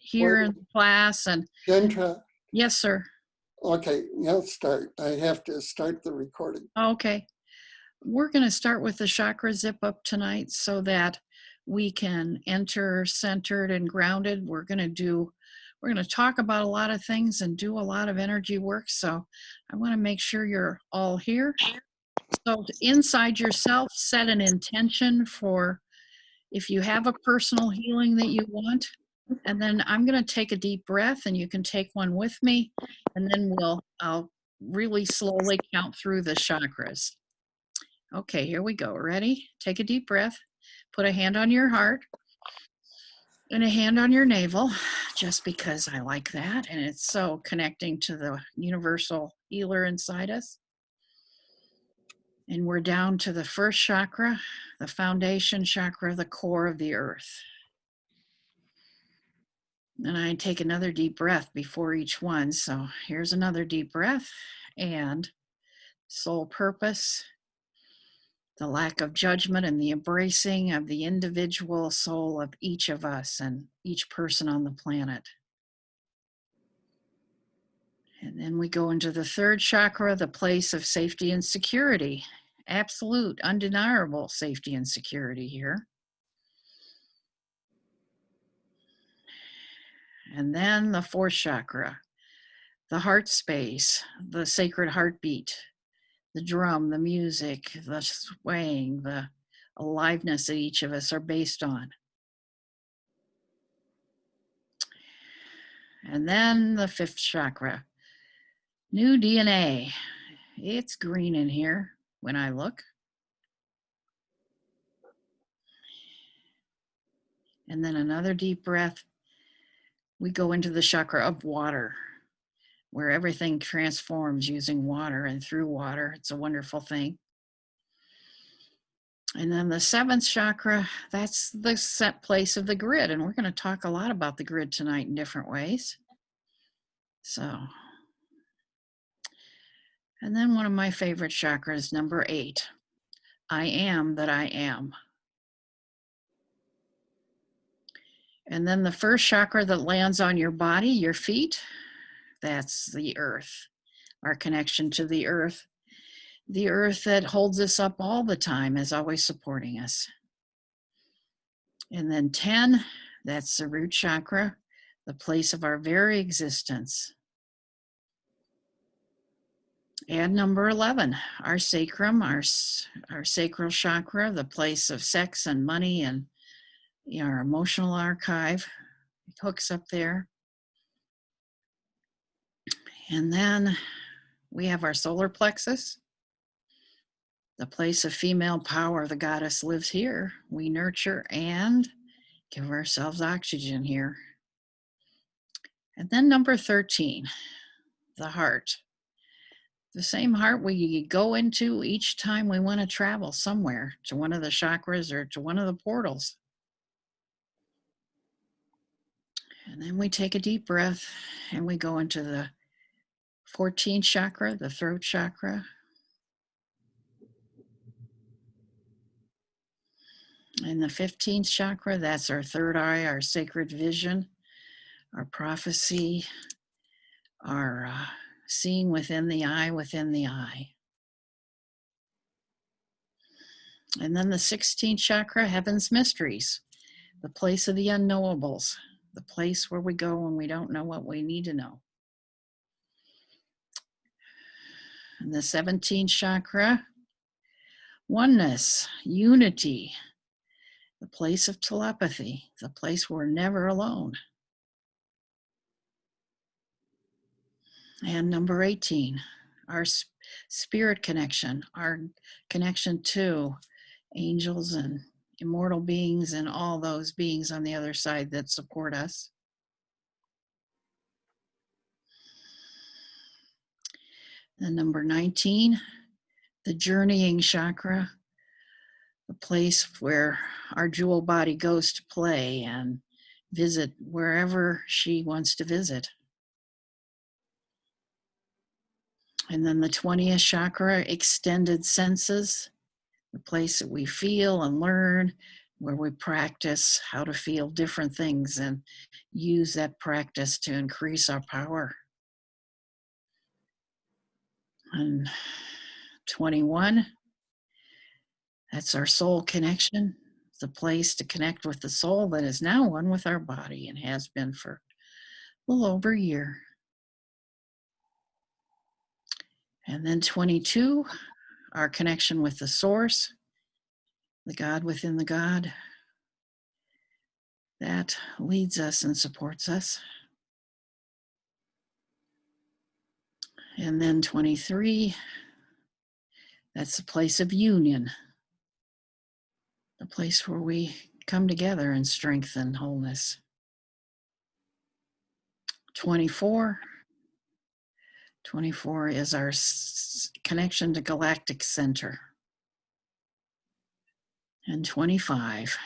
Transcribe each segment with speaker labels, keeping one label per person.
Speaker 1: here in class. And
Speaker 2: Jaentra,
Speaker 1: yes, sir.
Speaker 2: okay, now start. I have to start the recording.
Speaker 1: Okay. We're going to start with the chakra zip up tonight so that we can enter centered and grounded. We're going to talk about a lot of things and do a lot of energy work. So I want to make sure you're all here. So inside yourself, set an intention for if you have a personal healing that you want. And then I'm going to take a deep breath, and you can take one with me. And then I'll really slowly count through the chakras. Okay, here we go. Ready? Take a deep breath. Put a hand on your heart and a hand on your navel, just because I like that. And it's so connecting to the universal healer inside us. And we're down to the first chakra, the foundation chakra, the core of the earth. And I take another deep breath before each one. So here's another deep breath. And soul purpose, the lack of judgment and the embracing of the individual soul of each of us and each person on the planet. And then we go into the third chakra, the place of safety and security. Absolute, undeniable safety and security here. And then the fourth chakra, the heart space, the sacred heartbeat, the drum, the music, the swaying, the aliveness that each of us are based on. And then the fifth chakra, new DNA. It's green in here when I look. And then another deep breath. We go into the chakra of water, where everything transforms using water and through water. It's a wonderful thing. And then the seventh chakra, that's the set place of the grid. And we're going to talk a lot about the grid tonight in different ways. So, and then one of my favorite chakras, number 8, I am that I am. And then the first chakra that lands on your body, your feet, that's the earth, our connection to the earth. The earth that holds us up all the time is always supporting us. And then 10, that's the root chakra, the place of our very existence. And number 11, our sacrum, our sacral chakra, the place of sex and money and our emotional archive. It hooks up there. And then we have our solar plexus, the place of female power. The goddess lives here. We nurture and give ourselves oxygen here. And then number 13, the heart. The same heart we go into each time we want to travel somewhere, to one of the chakras or to one of the portals. And then we take a deep breath and we go into the 14th chakra, the throat chakra. And the 15th chakra, that's our third eye, our sacred vision, our prophecy, our seeing within the eye, within the eye. And then the 16th chakra, heaven's mysteries, the place of the unknowables, the place where we go when we don't know what we need to know. And the 17th chakra, oneness, unity, the place of telepathy, the place we're never alone. And number 18, our spirit connection, our connection to angels and immortal beings and all those beings on the other side that support us. And number 19, the journeying chakra, the place where our jewel body goes to play and visit wherever she wants to visit. And then the 20th chakra, extended senses, the place that we feel and learn, where we practice how to feel different things and use that practice to increase our power. And 21, that's our soul connection, the place to connect with the soul that is now one with our body and has been for a little over a year. And then 22, our connection with the source, the God within the God that leads us and supports us. And then 23, that's the place of union, the place where we come together in strength and wholeness. 24 is our connection to galactic center. And 25,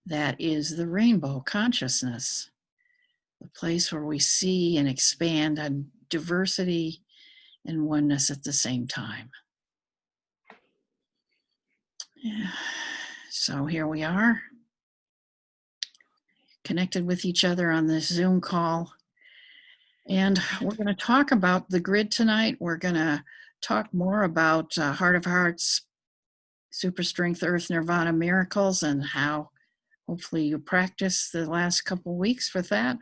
Speaker 1: that is the rainbow consciousness, the place where we see and expand on diversity and oneness at the same time. Yeah. So here we are, connected with each other on this Zoom call. And we're going to talk about the grid tonight. We're going to talk more about Heart of Hearts, Super Strength, Earth, Nirvana, Miracles, and how hopefully you practice the last couple weeks with that.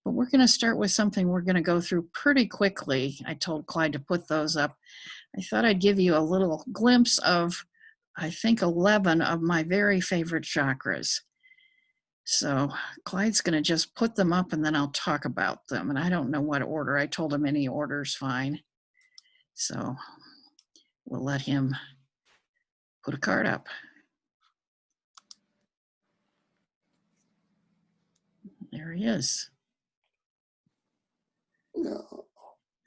Speaker 1: But we're going to start with something we're going to go through pretty quickly. I told Clyde to put those up. I thought I'd give you a little glimpse of, I think, 11 of my very favorite chakras. So Clyde's going to just put them up and then I'll talk about them. And I don't know what order. I told him any order's fine. So we'll let him put a card up. There he is.
Speaker 2: Yeah.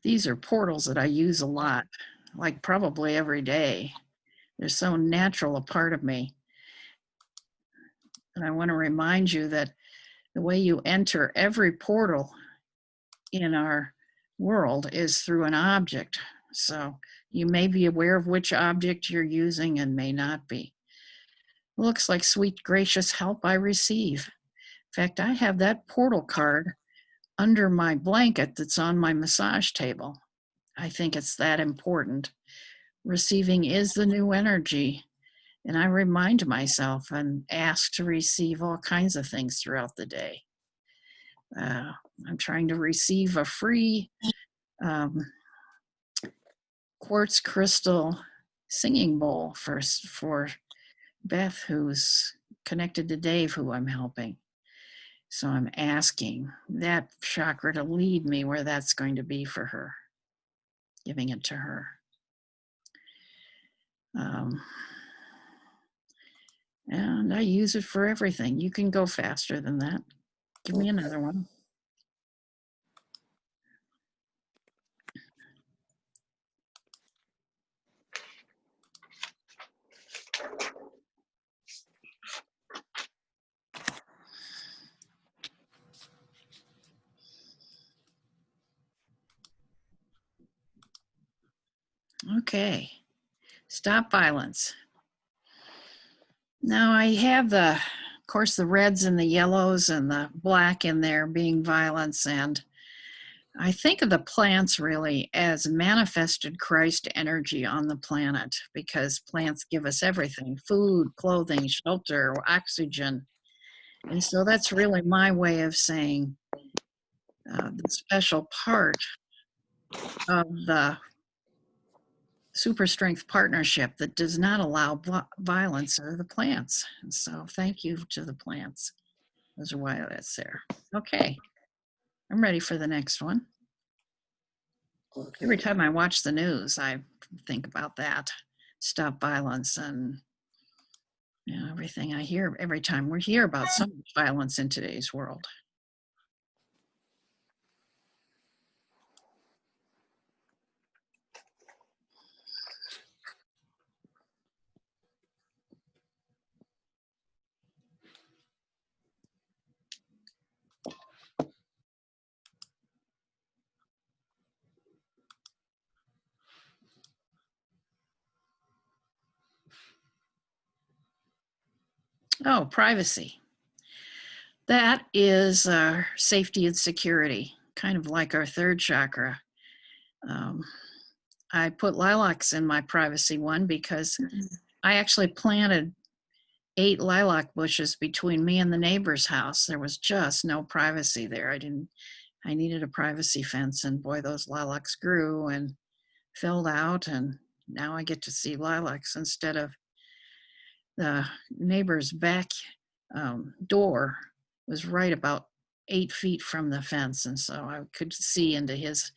Speaker 1: These are portals that I use a lot, like probably every day. They're so natural a part of me. And I want to remind you that the way you enter every portal in our world is through an object. So you may be aware of which object you're using and may not be. Looks like sweet, gracious help I receive. In fact, I have that portal card under my blanket that's on my massage table. I think it's that important. Receiving is the new energy. And I remind myself and ask to receive all kinds of things throughout the day. I'm trying to receive a free quartz crystal singing bowl for Beth, who's connected to Dave, who I'm helping. So I'm asking that chakra to lead me where that's going to be for her, giving it to her. And I use it for everything. You can go faster than that. Give me another one. Okay, stop violence. Now I have of course, the reds and the yellows and the black in there being violence. And I think of the plants really as manifested Christ energy on the planet, because plants give us everything: food, clothing, shelter, oxygen. And so that's really my way of saying the special part of the super strength partnership that does not allow violence are the plants. And so thank you to the plants. Those are why that's there. Okay, I'm ready for the next one.
Speaker 2: Okay.
Speaker 1: Every time I watch the news, I think about that. Stop violence and everything I hear every time we hear about so much violence in today's world. Oh, privacy. That is safety and security, kind of like our third chakra. Um, I put lilacs in my privacy one because I actually planted 8 lilac bushes between me and the neighbor's house. There was just no privacy there. I needed a privacy fence, and boy, those lilacs grew and filled out, and now I get to see lilacs instead of the neighbor's back door was right about 8 feet from the fence, and so I could see into his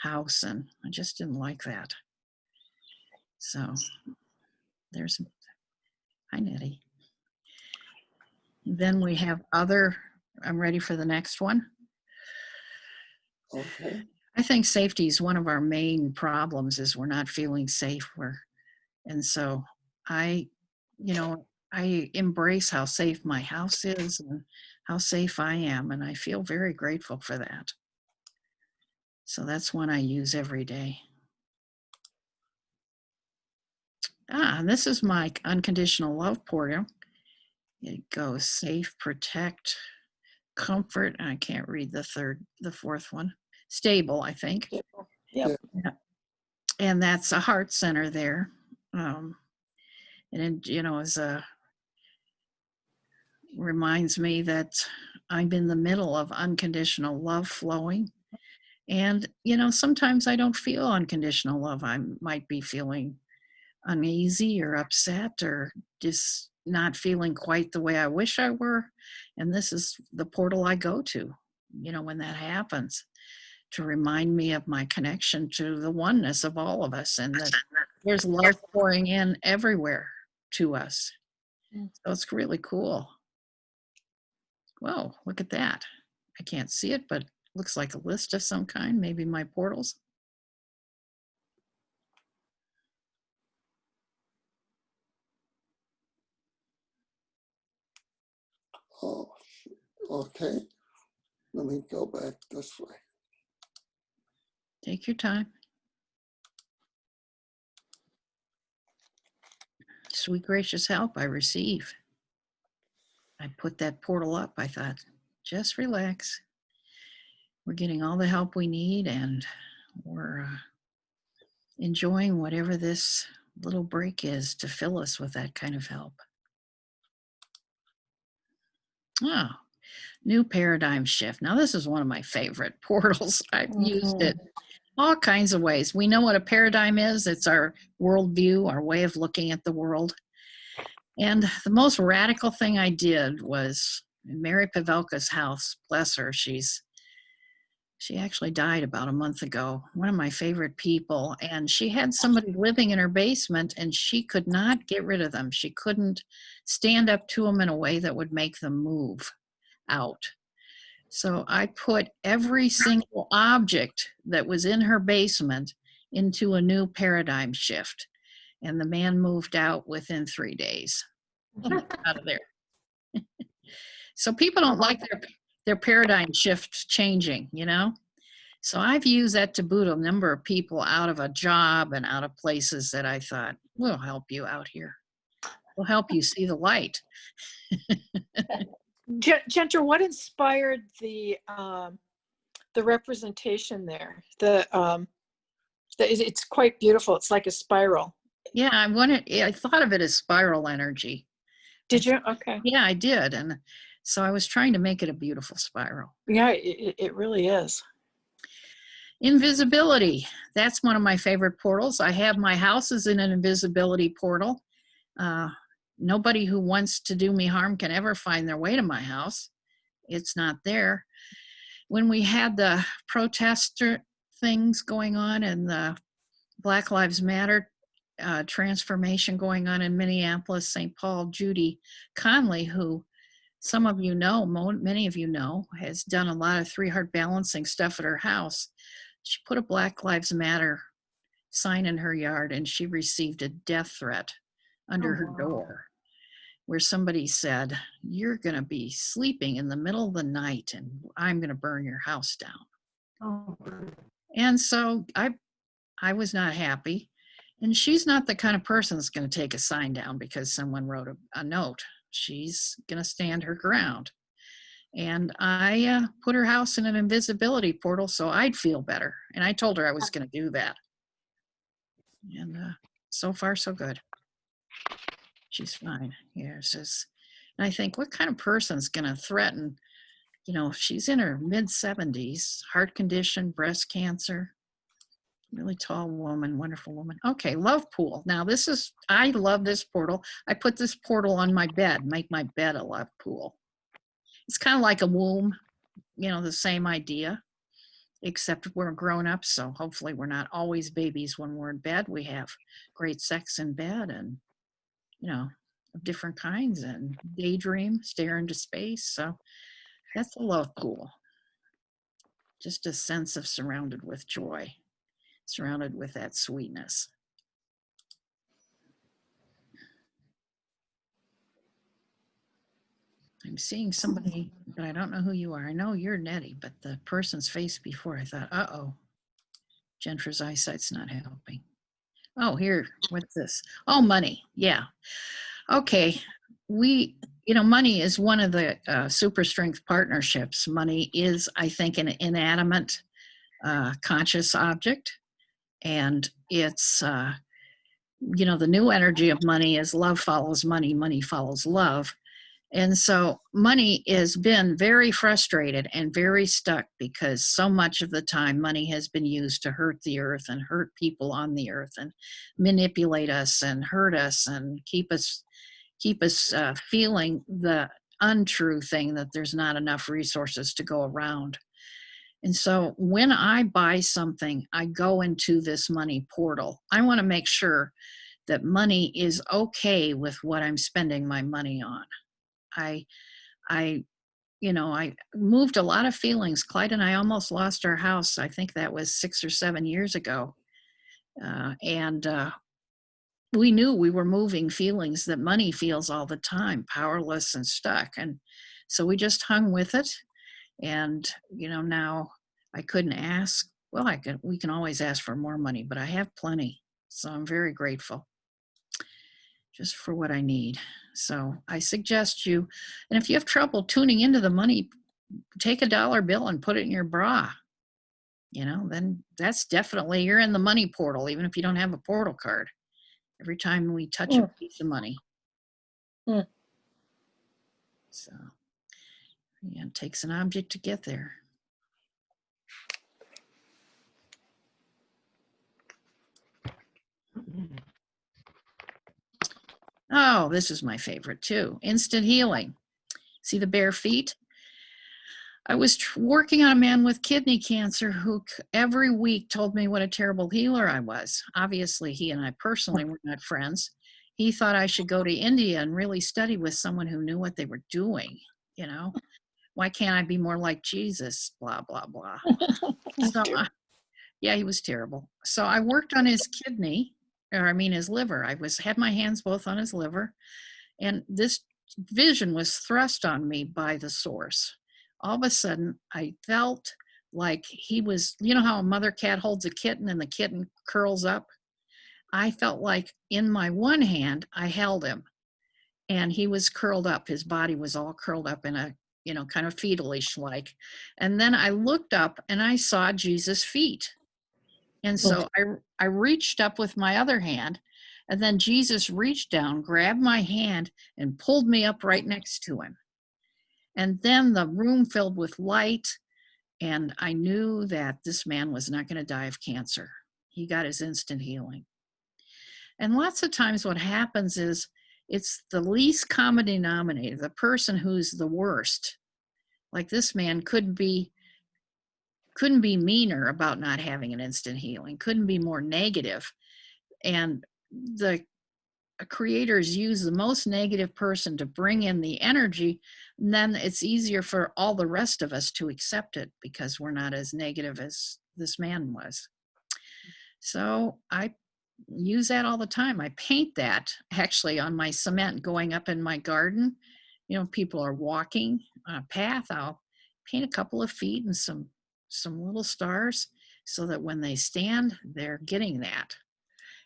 Speaker 1: house, and I just didn't like that. So there's, hi Nettie. Then we have other, I'm ready for the next one.
Speaker 2: Okay.
Speaker 1: I think safety is one of our main problems is we're not feeling safe. And so I, you know, I embrace how safe my house is and how safe I am. And I feel very grateful for that. So that's one I use every day. And this is my unconditional love portal. It goes safe, protect, comfort. I can't read the fourth one. Stable, I think.
Speaker 3: Yep.
Speaker 1: Yeah. And that's a heart center there. And it, is reminds me that I'm in the middle of unconditional love flowing. And, sometimes I don't feel unconditional love. I might be feeling uneasy or upset or just not feeling quite the way I wish I were. And this is the portal I go to, when that happens, to remind me of my connection to the oneness of all of us and that there's love pouring in everywhere to us. So it's really cool. Whoa, look at that. I can't see it, but looks like a list of some kind, maybe my portals.
Speaker 2: Oh, okay. Let me go back this way.
Speaker 1: Take your time. Sweet gracious help I receive. I put that portal up. I thought, just relax. We're getting all the help we need and we're enjoying whatever this little break is to fill us with that kind of help. Oh, new paradigm shift. Now, this is one of my favorite portals. I've used it all kinds of ways. We know what a paradigm is. It's our worldview, our way of looking at the world. And the most radical thing I did was in Mary Pavelka's house. Bless her. She actually died about a month ago. One of my favorite people. And she had somebody living in her basement and she could not get rid of them. She couldn't stand up to them in a way that would make them move out. So I put every single object that was in her basement into a new paradigm shift. And the man moved out within 3 days. Out of there. So people don't like their paradigm shift changing, So I've used that to boot a number of people out of a job and out of places that I thought, we'll help you out here. We'll help you see the light.
Speaker 3: Jaentra, what inspired the representation there? It's quite beautiful. It's like a spiral.
Speaker 1: Yeah, I thought of it as spiral energy.
Speaker 3: Did you? Okay.
Speaker 1: Yeah, I did. And so I was trying to make it a beautiful spiral.
Speaker 3: Yeah, it really is.
Speaker 1: Invisibility. That's one of my favorite portals. I have my house is in an invisibility portal. Nobody who wants to do me harm can ever find their way to my house. It's not there. When we had the protester things going on and the Black Lives Matter transformation going on in Minneapolis, St. Paul, Judy Conley, who some of you know, many of you know, has done a lot of 3-heart balancing stuff at her house. She put a Black Lives Matter sign in her yard and she received a death threat under her door where somebody said, you're going to be sleeping in the middle of the night and I'm going to burn your house down. And so I was not happy. And she's not the kind of person that's going to take a sign down because someone wrote a note. she's going to stand her ground. And I put her house in an invisibility portal so I'd feel better. And I told her I was going to do that. And so far, so good. She's fine. Yeah, it's just, and I think, what kind of person's going to threaten, she's in her mid 70s, heart condition, breast cancer, really tall woman, wonderful woman. Okay, love pool. Now I love this portal. I put this portal on my bed, make my bed a love pool. It's kind of like a womb, the same idea, except we're grown up. So hopefully we're not always babies when we're in bed. We have great sex in bed and, of different kinds, and daydream, stare into space. So that's a love pool. Just a sense of surrounded with joy, surrounded with that sweetness. I'm seeing somebody, but I don't know who you are. I know you're Nettie, but the person's face before, I thought, uh-oh, Jennifer's eyesight's not helping. Oh, here, what's this? Oh, money. Yeah. Okay. Money is one of the super strength partnerships. Money is, I think, an inanimate, conscious object. And it's, the new energy of money is love follows money, money follows love. And so money has been very frustrated and very stuck because so much of the time money has been used to hurt the earth and hurt people on the earth and manipulate us and hurt us and keep us feeling the untrue thing that there's not enough resources to go around. And so when I buy something, I go into this money portal. I want to make sure that money is okay with what I'm spending my money on. I moved a lot of feelings. Clyde and I almost lost our house. I think that was 6 or 7 years ago. And we knew we were moving feelings that money feels all the time, powerless and stuck. And so we just hung with it. And, now I couldn't ask. Well, we can always ask for more money, but I have plenty. So I'm very grateful just for what I need. So I suggest you, and if you have trouble tuning into the money, take a dollar bill and put it in your bra. Then that's definitely, you're in the money portal, even if you don't have a portal card. Every time we touch a piece of money. So, yeah, it takes an object to get there. Oh, this is my favorite too. Instant healing. See the bare feet? I was working on a man with kidney cancer who every week told me what a terrible healer I was. Obviously, he and I personally were not friends. He thought I should go to India and really study with someone who knew what they were doing. Why can't I be more like Jesus? Blah, blah, blah. So, yeah, he was terrible. So I worked on his his liver. Had my hands both on his liver. And this vision was thrust on me by the source. All of a sudden, I felt like he was, how a mother cat holds a kitten and the kitten curls up? I felt like in my one hand, I held him and he was curled up. His body was all curled up in a, kind of fetalish like. And then I looked up and I saw Jesus' feet. And so I reached up with my other hand, and then Jesus reached down, grabbed my hand, and pulled me up right next to him. And then the room filled with light, and I knew that this man was not going to die of cancer. He got his instant healing. And lots of times what happens is it's the least common denominator, the person who's the worst. Like this man couldn't be meaner about not having an instant healing, couldn't be more negative. And the creators use the most negative person to bring in the energy, and then it's easier for all the rest of us to accept it because we're not as negative as this man was. So I use that all the time. I paint that actually on my cement going up in my garden. People are walking on a path. I'll paint a couple of feet and some little stars so that when they stand, they're getting that.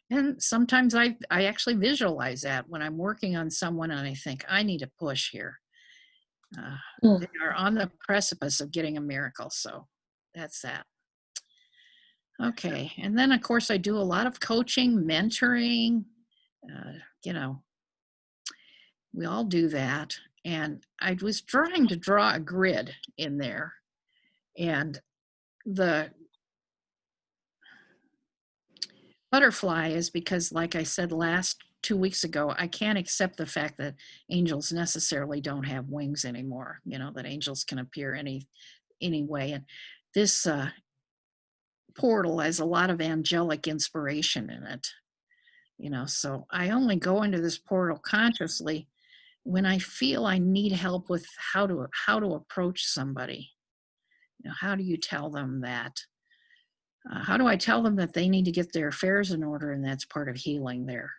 Speaker 1: And sometimes I actually visualize that when I'm working on someone and I think, I need a push here. They are on the precipice of getting a miracle. So that's that. Okay. And then, of course, I do a lot of coaching, mentoring. Uh, you know, we all do that. And I was trying to draw a grid in there. And the butterfly is because, like I said last 2 weeks ago, I can't accept the fact that angels necessarily don't have wings anymore. That angels can appear any way. And this portal has a lot of angelic inspiration in it. So I only go into this portal consciously when I feel I need help with how to approach somebody. How do you tell them that? How do I tell them that they need to get their affairs in order, and that's part of healing their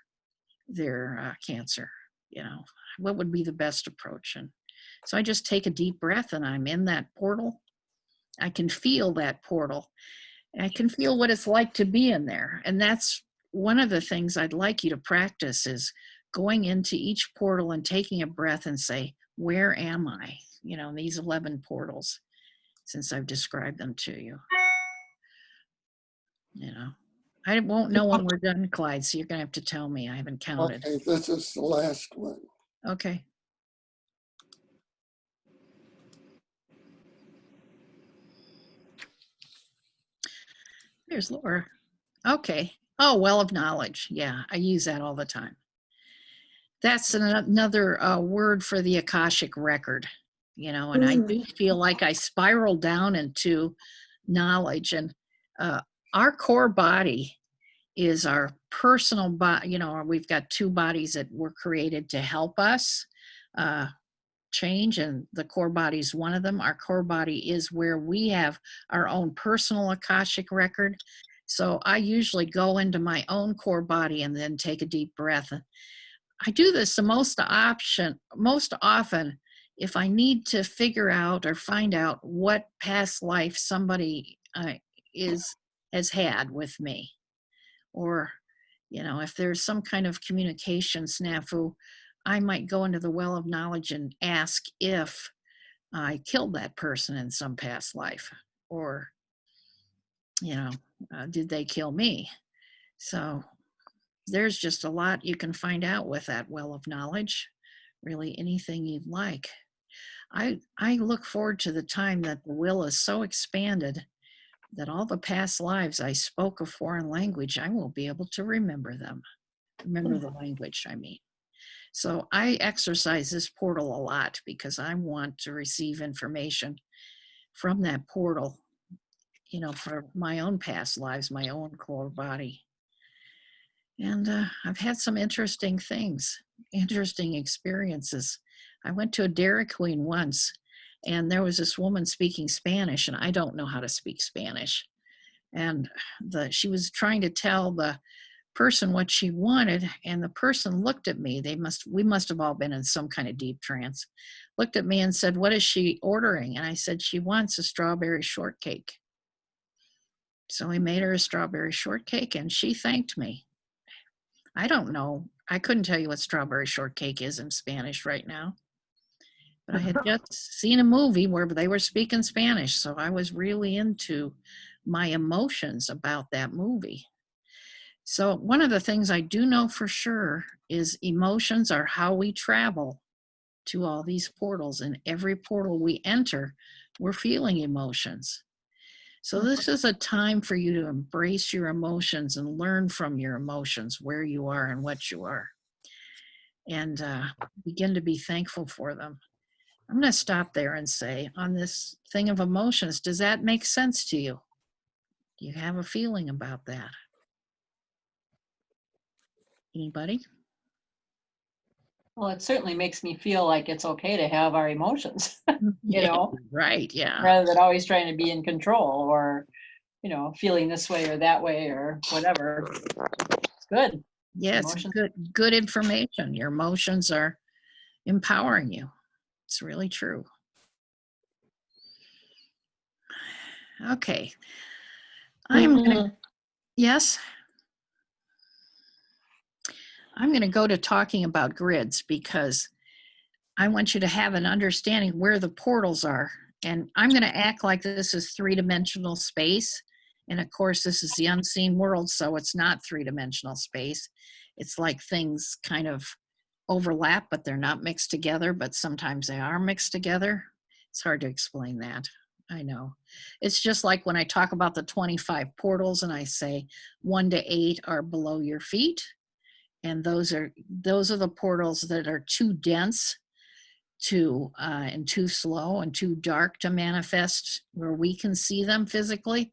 Speaker 1: cancer? What would be the best approach? And so I just take a deep breath, and I'm in that portal. I can feel that portal. I can feel what it's like to be in there, and that's one of the things I'd like you to practice is going into each portal and taking a breath and say, where am I? These 11 portals, since I've described them to you. I won't know when we're done, Clyde, so you're going to have to tell me. I haven't counted.
Speaker 2: Okay, this is the last one.
Speaker 1: Okay. There's Laura. Okay. Oh, well of knowledge. Yeah, I use that all the time. That's another word for the Akashic record, and I do feel like I spiral down into knowledge. And our core body is our personal body. We've got two bodies that were created to help us change, and the core body is one of them. Our core body is where we have our own personal Akashic record. So I usually go into my own core body and then take a deep breath. I do this the most often if I need to figure out or find out what past life somebody has had with me, or if there's some kind of communication snafu, I might go into the well of knowledge and ask if I killed that person in some past life, or did they kill me? So there's just a lot you can find out with that well of knowledge, really anything you'd like. I look forward to the time that the will is so expanded that all the past lives I spoke a foreign language, I will be able to remember them. Remember the language, I mean. So I exercise this portal a lot because I want to receive information from that portal, for my own past lives, my own core body. And I've had some interesting experiences. I went to a Dairy Queen once, and there was this woman speaking Spanish, and I don't know how to speak Spanish. And she was trying to tell the person what she wanted, and the person looked at me. We must have all been in some kind of deep trance. Looked at me and said, "What is she ordering?" And I said, "She wants a strawberry shortcake." So we made her a strawberry shortcake, and she thanked me. I don't know. I couldn't tell you what strawberry shortcake is in Spanish right now. But I had just seen a movie where they were speaking Spanish, so I was really into my emotions about that movie. So one of the things I do know for sure is emotions are how we travel to all these portals. And every portal we enter, we're feeling emotions. So this is a time for you to embrace your emotions and learn from your emotions, where you are and what you are, and begin to be thankful for them. I'm going to stop there and say, on this thing of emotions, does that make sense to you? Do you have a feeling about that? Anybody?
Speaker 4: Well, it certainly makes me feel like it's okay to have our emotions,
Speaker 1: Yeah, right. Yeah.
Speaker 4: rather than always trying to be in control or, feeling this way or that way or whatever. It's good.
Speaker 1: Yeah, it's
Speaker 4: Emotions.
Speaker 1: good information. Your emotions are empowering you. It's really true. Okay. I'm gonna, yes. I'm going to go to talking about grids because I want you to have an understanding where the portals are. And I'm going to act like this is three-dimensional space. And of course, this is the unseen world, so it's not three-dimensional space. It's like things kind of overlap, but they're not mixed together, but sometimes they are mixed together. It's hard to explain that. I know. It's just like when I talk about the 25 portals and I say 1 to 8 are below your feet. And those are the portals that are too dense to and too slow and too dark to manifest where we can see them physically.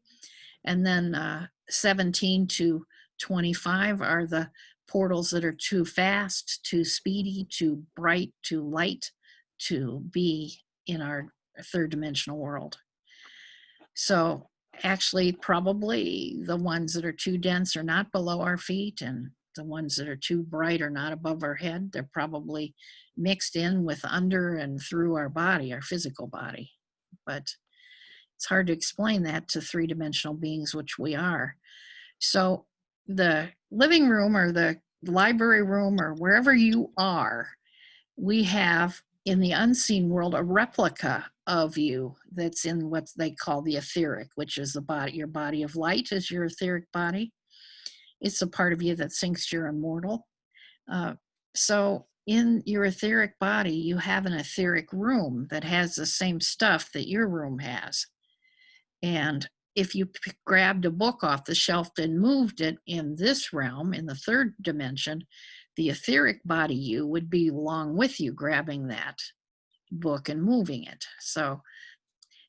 Speaker 1: And then 17 to 25 are the portals that are too fast, too speedy, too bright, too light to be in our third dimensional world. So actually, probably the ones that are too dense are not below our feet, and the ones that are too bright are not above our head. They're probably mixed in with under and through our body, our physical body. But it's hard to explain that to three-dimensional beings, which we are. So the living room or the library room or wherever you are, we have in the unseen world a replica of you that's in what they call the etheric, which is the body. Your body of light is your etheric body. It's a part of you that thinks you're immortal. So in your etheric body, you have an etheric room that has the same stuff that your room has. And if you grabbed a book off the shelf and moved it in this realm, in the third dimension, the etheric body you would be along with you grabbing that book and moving it. So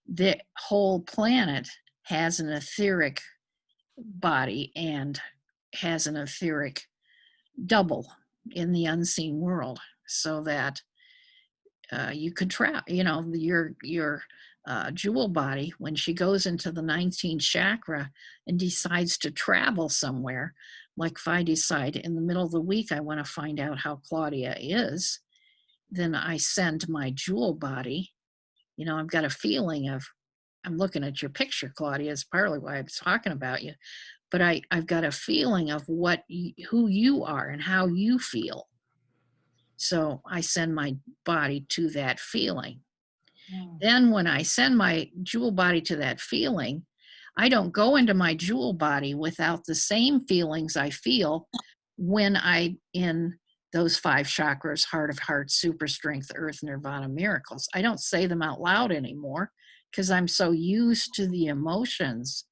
Speaker 1: the whole planet has an etheric body and has an etheric double in the unseen world, so that you could trap, your jewel body, when she goes into the 19th chakra and decides to travel somewhere. Like if I decide in the middle of the week I want to find out how Claudia is, then I send my jewel body. I've got a feeling of, I'm looking at your picture, Claudia, is partly why I'm talking about you, but I've got a feeling of who you are and how you feel. So I send my body to that feeling. Then when I send my jewel body to that feeling, I don't go into my jewel body without the same feelings I feel when I in those 5 chakras: heart of hearts, super strength, earth, nirvana, miracles. I don't say them out loud anymore because I'm so used to the emotions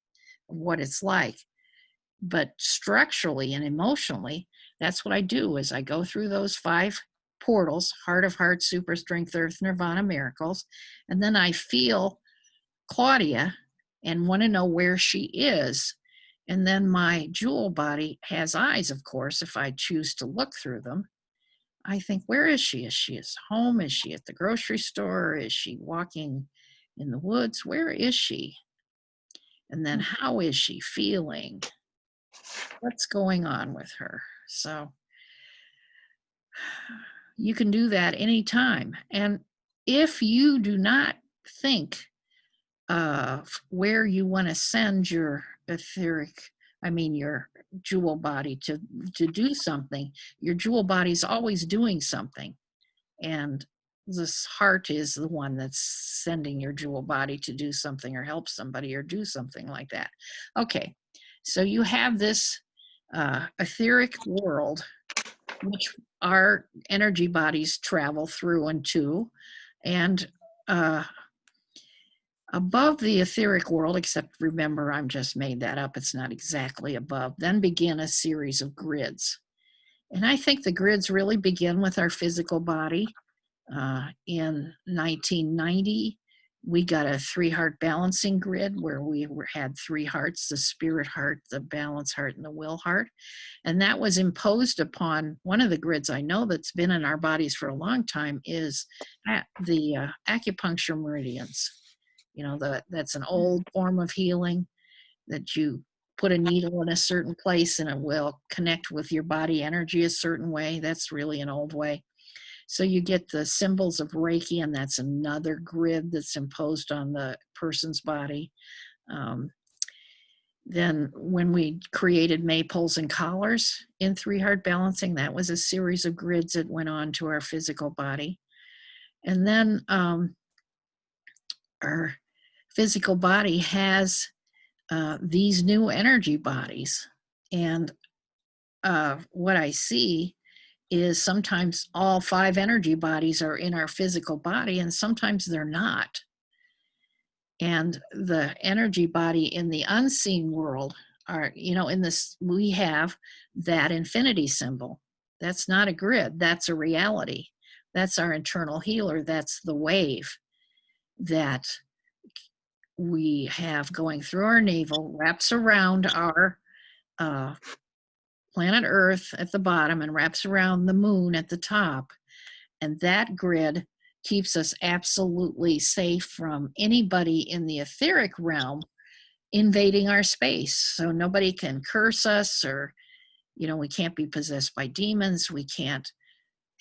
Speaker 1: of what it's like. But structurally and emotionally, that's what I do. Is I go through those 5 portals: heart of hearts, super strength, earth, nirvana, miracles, and then I feel Claudia and want to know where she is. And then my jewel body has eyes, of course, if I choose to look through them. I think, where is she? Is she at home? Is she at the grocery store? Is she walking in the woods? Where is she? And then how is she feeling? What's going on with her? So you can do that anytime. And if you do not think of where you want to send your your jewel body to do something, your jewel body's always doing something. And this heart is the one that's sending your jewel body to do something or help somebody or do something like that. Okay, so you have this etheric world, which our energy bodies travel through and to, and above the etheric world, except remember, I'm just made that up, it's not exactly above, then begin a series of grids. And I think the grids really begin with our physical body. In 1990, we got a 3-heart balancing grid where we had 3 hearts: the spirit heart, the balance heart, and the will heart. And that was imposed upon one of the grids I know that's been in our bodies for a long time is the acupuncture meridians. That's an old form of healing, that you put a needle in a certain place and it will connect with your body energy a certain way. That's really an old way. So you get the symbols of Reiki, and that's another grid that's imposed on the person's body. Then when we created maypoles and collars in 3 Heart Balancing, that was a series of grids that went on to our physical body. And then our physical body has these new energy bodies. And what I see is sometimes all 5 energy bodies are in our physical body, and sometimes they're not. And the energy body in the unseen world are, in this, we have that infinity symbol. That's not a grid, that's a reality. That's our internal healer. That's the wave that we have going through our navel, wraps around our planet Earth at the bottom and wraps around the moon at the top. And that grid keeps us absolutely safe from anybody in the etheric realm invading our space. So nobody can curse us, or, we can't be possessed by demons. We can't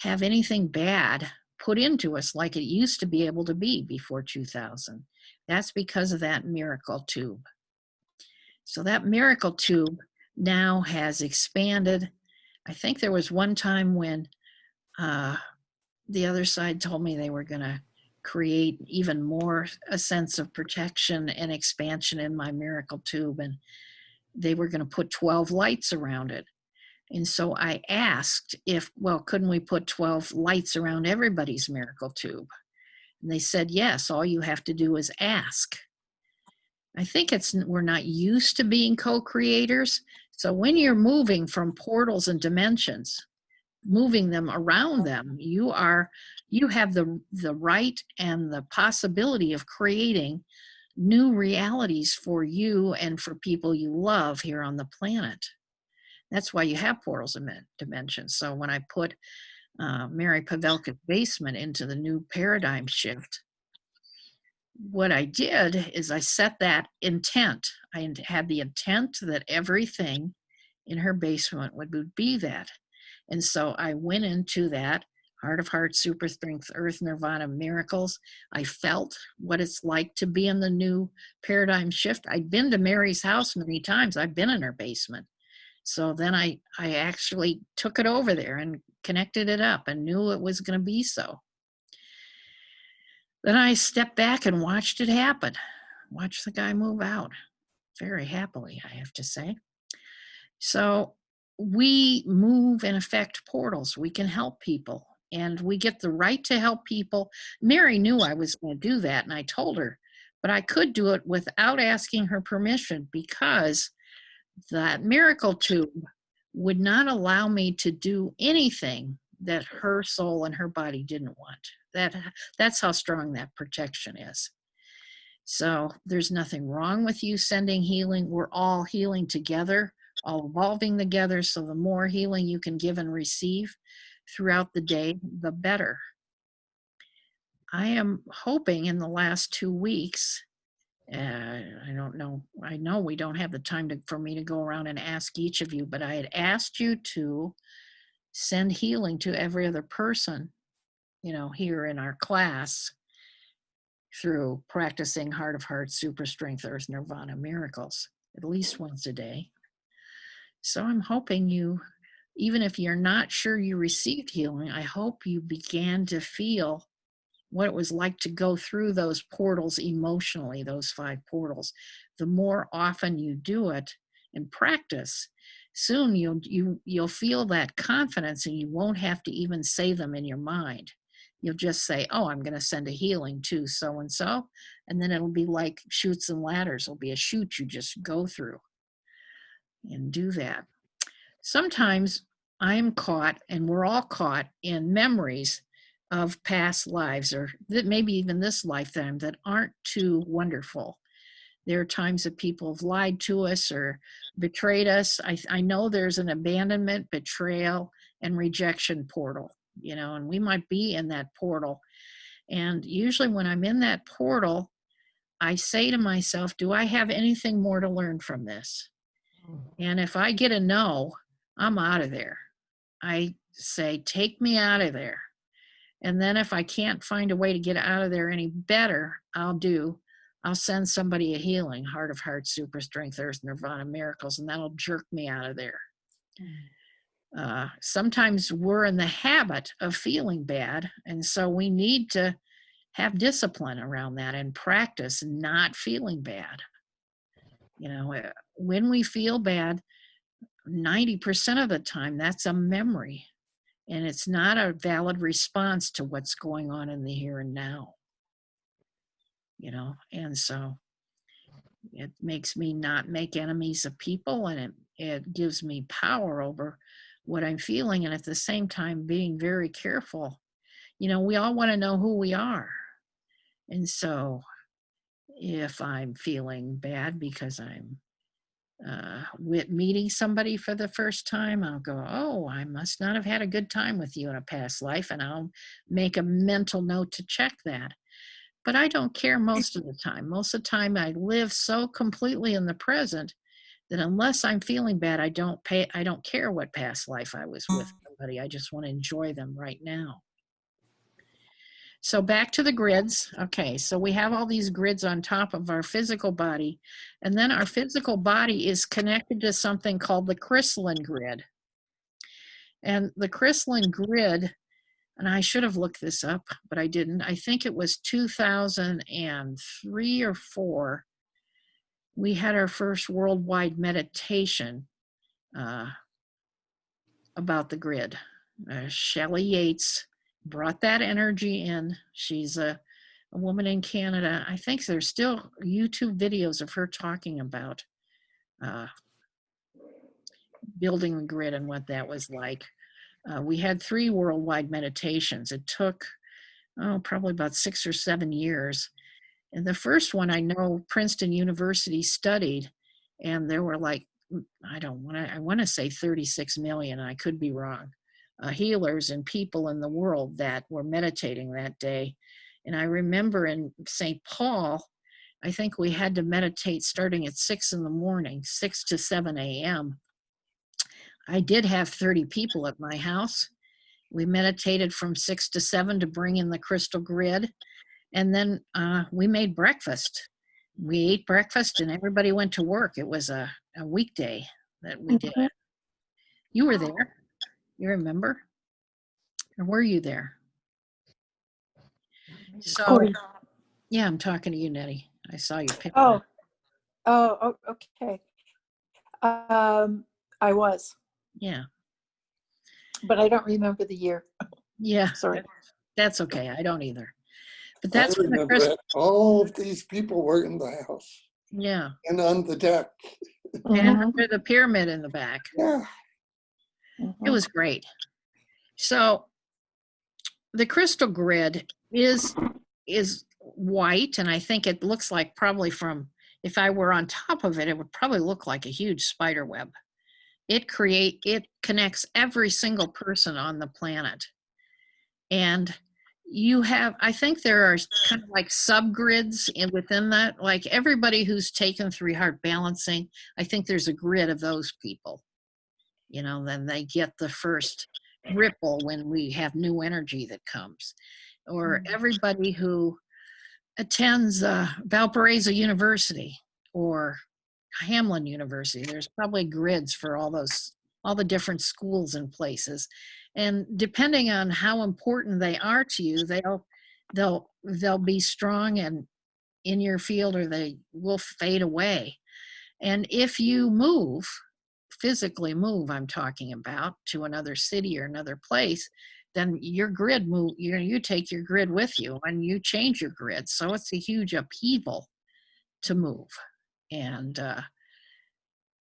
Speaker 1: have anything bad put into us like it used to be able to be before 2000. That's because of that miracle tube. So that miracle tube now has expanded. I think there was one time when the other side told me they were going to create even more a sense of protection and expansion in my miracle tube, and they were going to put 12 lights around it. And so I asked couldn't we put 12 lights around everybody's miracle tube? And they said, yes, all you have to do is ask. I think we're not used to being co-creators. So when you're moving from portals and dimensions, moving them around them, you have the right and the possibility of creating new realities for you and for people you love here on the planet. That's why you have portals and dimensions. So when I put Mary Pavelka's basement into the new paradigm shift, what I did is I set that intent. I had the intent that everything in her basement would be that. And so I went into that Heart of Heart, Super Strength, Earth Nirvana, Miracles. I felt what it's like to be in the new paradigm shift. I'd been to Mary's house many times. I've been in her basement. So then I actually took it over there and connected it up and knew it was going to be so. Then I stepped back and watched it happen. Watched the guy move out very happily, I have to say. So we move and affect portals. We can help people, and we get the right to help people. Mary knew I was going to do that, and I told her, but I could do it without asking her permission, because that miracle tube would not allow me to do anything that her soul and her body didn't want. That's how strong that protection is. So there's nothing wrong with you sending healing. We're all healing together, all evolving together. So the more healing you can give and receive throughout the day, the better. I am hoping in the last 2 weeks, I don't know, I know we don't have the time for me to go around and ask each of you, but I had asked you to send healing to every other person, here in our class, through practicing Heart of Hearts, Super Strength, Earth Nirvana, Miracles, at least once a day. So I'm hoping you, even if you're not sure you received healing, I hope you began to feel what it was like to go through those portals emotionally, those 5 portals. The more often you do it and practice, soon you'll feel that confidence, and you won't have to even say them in your mind. You'll just say, oh, I'm going to send a healing to so-and-so. And then it'll be like chutes and ladders. It'll be a chute you just go through and do that. Sometimes I'm caught, and we're all caught, in memories of past lives, or that maybe even this lifetime, that aren't too wonderful. There are times that people have lied to us or betrayed us. I know there's an abandonment, betrayal, and rejection portal, and we might be in that portal. And usually when I'm in that portal, I say to myself, do I have anything more to learn from this? And if I get a no, I'm out of there. I say, take me out of there. And then if I can't find a way to get out of there any better, I'll do I'll send somebody a healing, heart of hearts, super strength, earth, nirvana, miracles, and that'll jerk me out of there. Sometimes we're in the habit of feeling bad, and so we need to have discipline around that and practice not feeling bad. When we feel bad, 90% of the time, that's a memory, and it's not a valid response to what's going on in the here and now. And so it makes me not make enemies of people, and it gives me power over what I'm feeling, and at the same time being very careful. We all want to know who we are. And so if I'm feeling bad because I'm meeting somebody for the first time, I'll go, oh, I must not have had a good time with you in a past life, and I'll make a mental note to check that. But I don't care most of the time. Most of the time I live so completely in the present that unless I'm feeling bad, I don't care what past life I was with somebody. I just want to enjoy them right now. So back to the grids. Okay, so we have all these grids on top of our physical body, and then our physical body is connected to something called the crystalline grid. And the crystalline grid, and I should have looked this up, but I didn't. I think it was 2003 or 4. We had our first worldwide meditation about the grid. Shelley Yates brought that energy in. She's a woman in Canada. I think there's still YouTube videos of her talking about building the grid and what that was like. We had 3 worldwide meditations. It took probably about 6 or 7 years. And the first one I know Princeton University studied, and there were like, I want to say 36 million, I could be wrong, healers and people in the world that were meditating that day. And I remember in St. Paul, I think we had to meditate starting at 6 in the morning, 6 to 7 a.m. I did have 30 people at my house. We meditated from 6 to 7 to bring in the crystal grid. And then we made breakfast. We ate breakfast and everybody went to work. It was a weekday that we did it. You were there. You remember? Or were you there? So, yeah, I'm talking to you, Nettie. I saw your picture.
Speaker 3: Okay. I was,
Speaker 1: Yeah.
Speaker 3: but I don't remember the year.
Speaker 1: Yeah.
Speaker 3: Sorry.
Speaker 1: That's okay. I don't either. But
Speaker 2: I
Speaker 1: that's when the
Speaker 2: remember
Speaker 1: crystal.
Speaker 2: that. All of these people were in the house
Speaker 1: Yeah.
Speaker 2: and on the deck.
Speaker 1: And under the pyramid in the back.
Speaker 2: Yeah.
Speaker 1: It was great. So the crystal grid is white, and I think it looks like probably from, if I were on top of it, it would probably look like a huge spider web. It connects every single person on the planet. And I think there are kind of like subgrids within that, like everybody who's taken 3 Heart Balancing, I think there's a grid of those people. Then they get the first ripple when we have new energy that comes. Or everybody who attends Valparaiso University or Hamlin University, there's probably grids for all the different schools and places. And depending on how important they are to you, they'll be strong and in your field, or they will fade away. And if you physically move, I'm talking about, to another city or another place, then your grid you take your grid with you and you change your grid. So it's a huge upheaval to move. And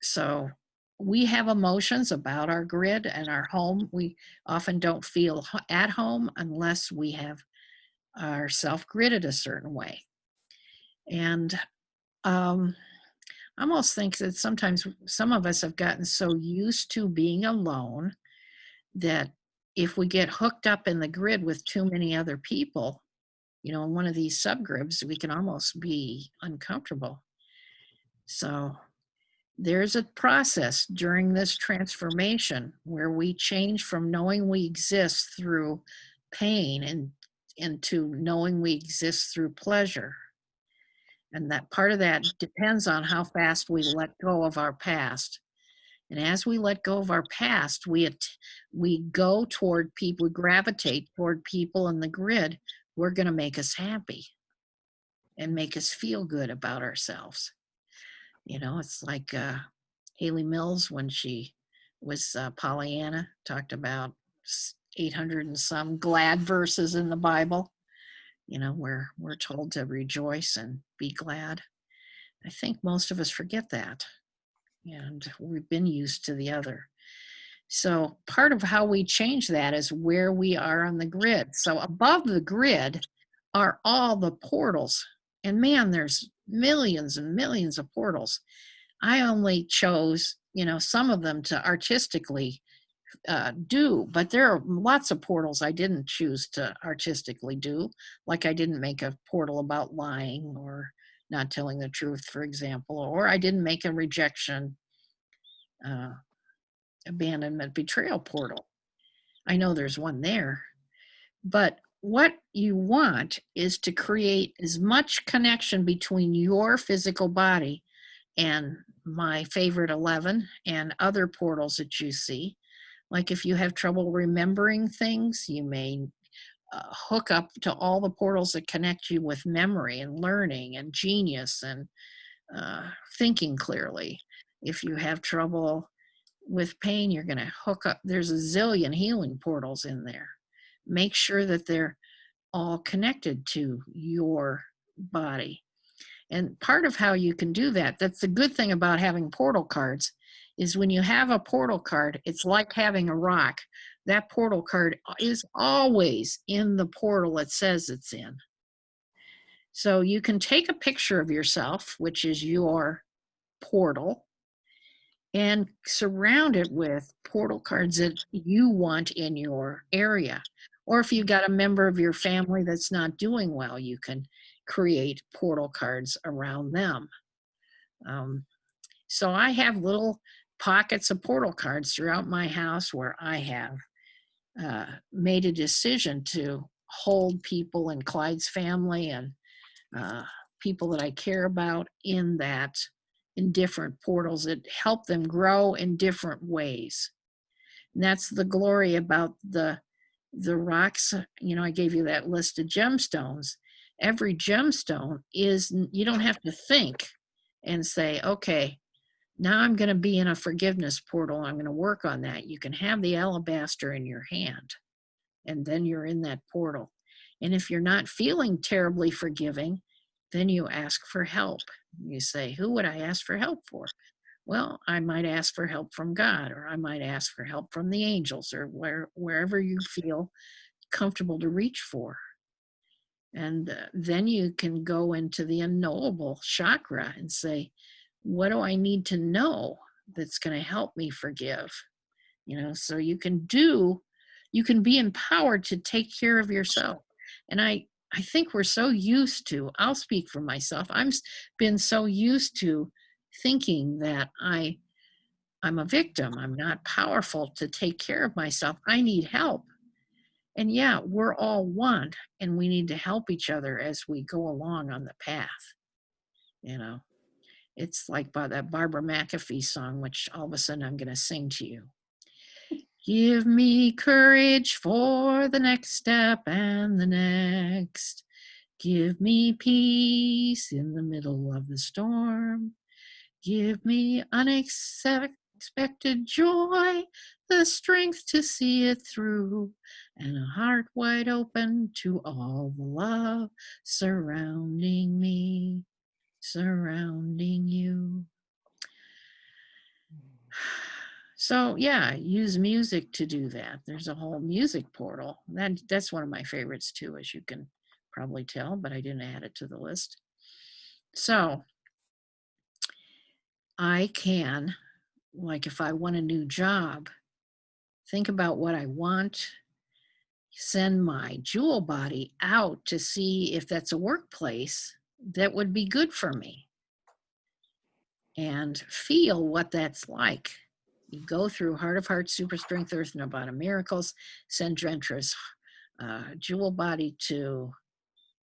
Speaker 1: so we have emotions about our grid and our home. We often don't feel at home unless we have ourself gridded a certain way. And I almost think that sometimes some of us have gotten so used to being alone that if we get hooked up in the grid with too many other people, in one of these subgrids, we can almost be uncomfortable. So there's a process during this transformation where we change from knowing we exist through pain and into knowing we exist through pleasure. And that part of that depends on how fast we let go of our past. And as we let go of our past, we go toward people, we gravitate toward people in the grid who are going to make us happy and make us feel good about ourselves. You know, it's like Haley Mills, when she was Pollyanna, talked about 800 and some glad verses in the Bible, you know, where we're told to rejoice and be glad. I think most of us forget that, and we've been used to the other. So part of how we change that is where we are on the grid. So above the grid are all the portals. And man, there's millions and millions of portals. I only chose, you know, some of them to artistically do, but there are lots of portals I didn't choose to artistically do. Like I didn't make a portal about lying or not telling the truth, for example, or I didn't make a rejection, uh, abandonment, betrayal portal. I know there's one there, but what you want is to create as much connection between your physical body and my favorite 11 and other portals that you see. Like if you have trouble remembering things, you may hook up to all the portals that connect you with memory and learning and genius and thinking clearly. If you have trouble with pain, you're going to hook up. There's a zillion healing portals in there. Make sure that they're all connected to your body. And part of how you can do that, that's the good thing about having portal cards, is when you have a portal card, it's like having a rock. That portal card is always in the portal it says it's in. So you can take a picture of yourself, which is your portal, and surround it with portal cards that you want in your area. Or if you've got a member of your family that's not doing well, you can create portal cards around them. So I have little pockets of portal cards throughout my house where I have made a decision to hold people in Clyde's family and people that I care about in different portals that help them grow in different ways. And that's the glory about the rocks. You know, I gave you that list of gemstones. Every gemstone is, you don't have to think and say, okay, now I'm going to be in a forgiveness portal. I'm going to work on that. You can have the alabaster in your hand, and then you're in that portal. And if you're not feeling terribly forgiving, then you ask for help. You say, who would I ask for help for? Well, I might ask for help from God, or I might ask for help from the angels, or wherever you feel comfortable to reach for. And then you can go into the unknowable chakra and say, what do I need to know that's going to help me forgive? You know, so you can be empowered to take care of yourself. And I think we're so used to, I'll speak for myself, been so used to thinking that I'm a victim. I'm not powerful to take care of myself. I need help. And yeah, we're all one, and we need to help each other as we go along on the path. You know, it's like by that Barbara McAfee song, which all of a sudden I'm going to sing to you. Give me courage for the next step and the next. Give me peace in the middle of the storm. Give me unexpected joy, the strength to see it through, and a heart wide open to all the love surrounding me, surrounding you. So yeah, use music to do that. There's a whole music portal. That's one of my favorites too, as you can probably tell, but I didn't add it to the list. So I can, like if I want a new job, think about what I want, send my jewel body out to see if that's a workplace that would be good for me, and feel what that's like. You go through Heart of Hearts, Super Strength, Earth, and a Body of Miracles, send Jaentra's jewel body to